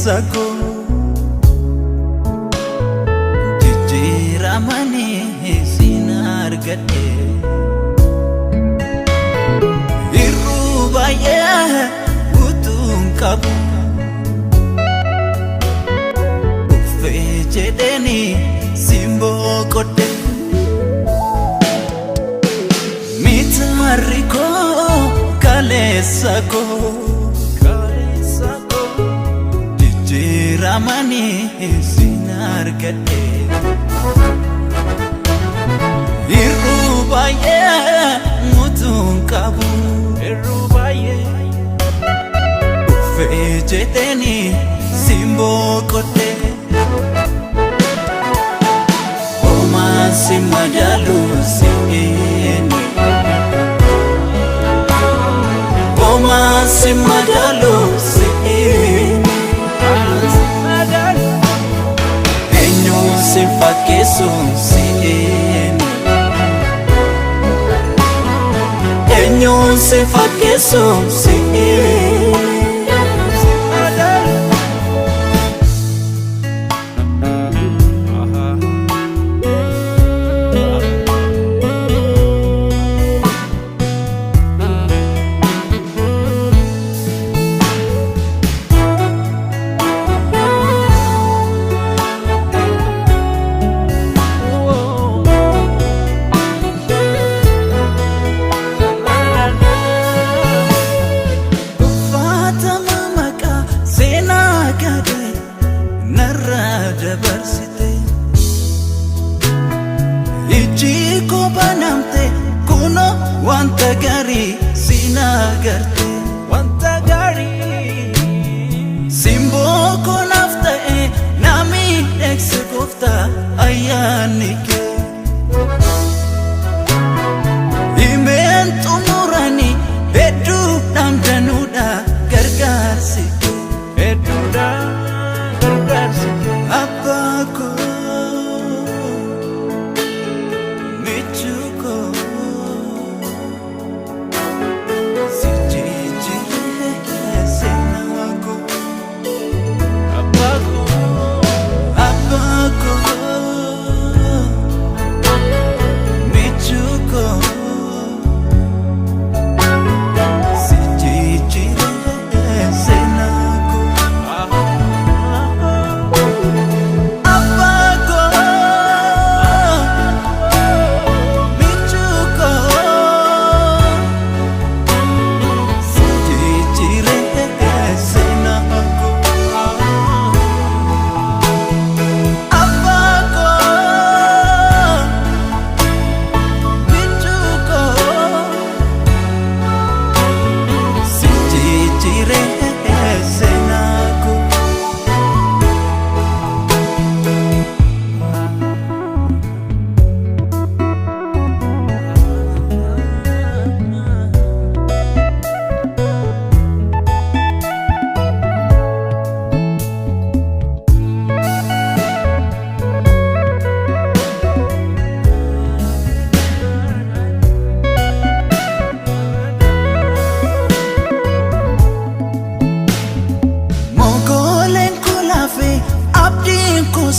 kaleessako jijjiiramani sin argadhe irruu baay'ee utuun qabu uffee jedheni sin boqodhe mitarri koo kaleessako jijjiiramani sin argadhe irruu baay'ee utuun qabu uffee jedheni sin boqodhe homaa sin madaalu si'eeni homaa sin madaalu si'eeni eenyuun sin fakkeessu si'eeni eenyuun sin fakkeessu si'eeni ijji ko banamte kuno wanta gaarii sin agarte wanta gaarii simboo konaaf ta'e na miidhagse gooftaa ayyaanni kee himeen xumurani hedduu dhamdanuudha gargaarsi kee hedduudha gargaarsi kee abbaa koo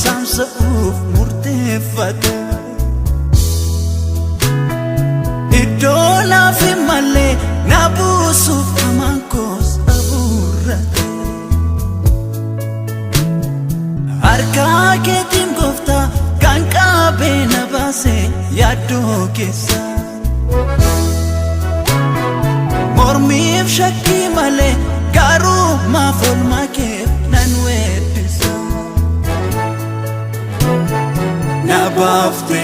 samsa'uuf murteeffate iddoo naaf hin malle na buusuuf hamaan koos abuurrate harkaa keetiin gooftaa kan qabee na baase yaaddoo keessa mormiif shakkii malee garuu maaf oolmaa keef nan weeddisa nabafte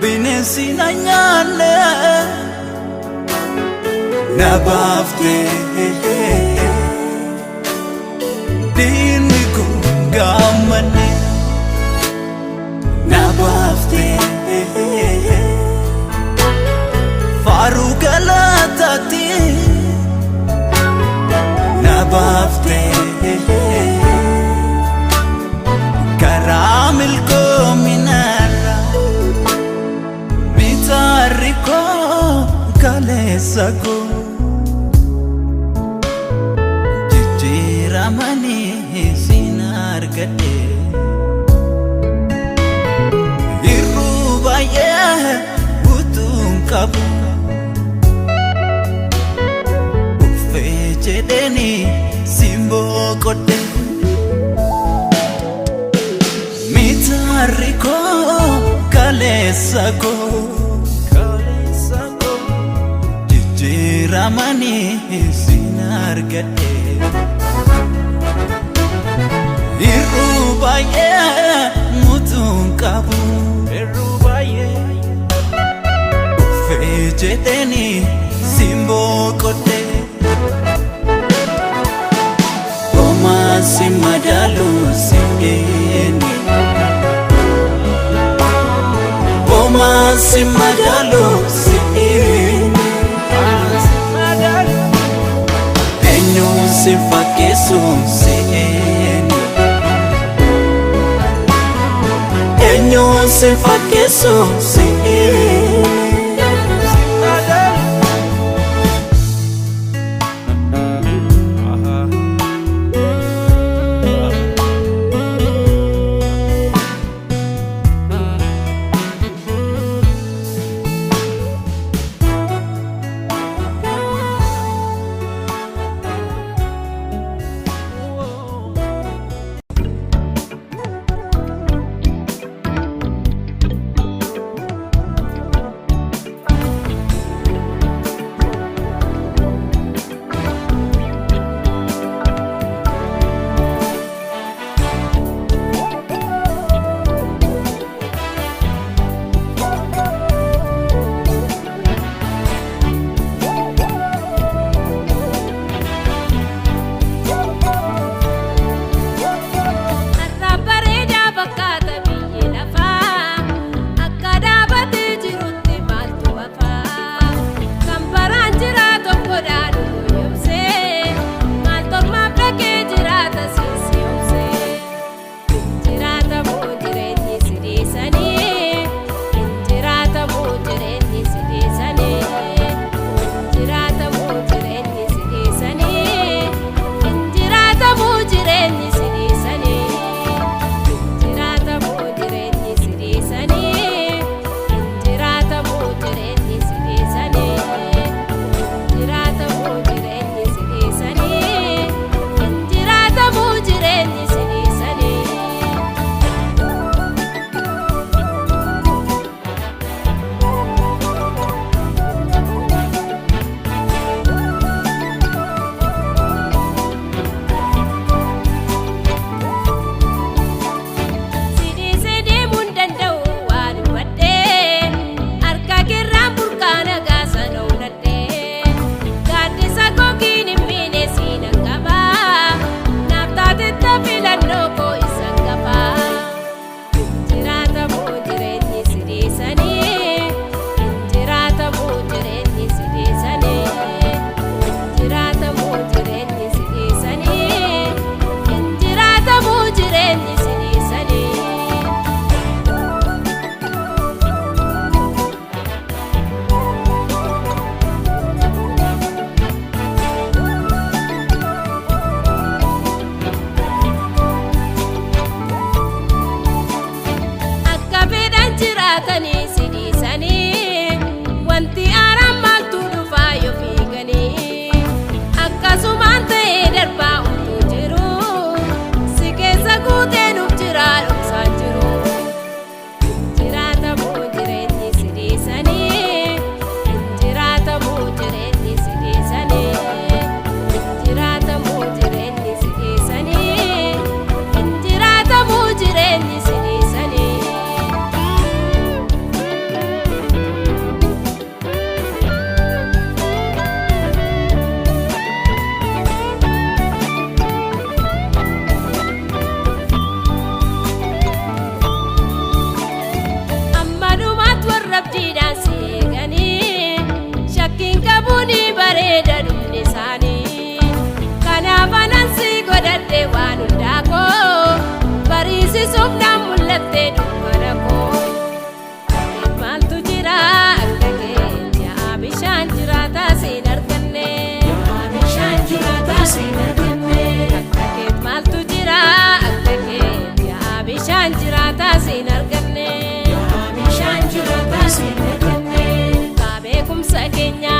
bineensi na nyaanne nabafte diinni kun gammane nabafte faaruu galataati nabafte karaa milkoominarra mitarri koo kaleessako Jijjiiramani sin argadhe Irruu baay'ee utuun qabu Uffee jedheni sin boqodhe Mitaarri koo kaleessa koo Jijjiiramani sin argadhe Irruu baay'ee utuun qabu Uffee jedheni sin boqodhe Homaa si madaalu si'eeni Homaa si madaalu si'eeni Eenyu si fakkeessu si'eeni Eenyu si fakkeessu si'eeni bishaan jiraataa siin arganne, bishaan jiraataa siin arganne, beekumsa keenya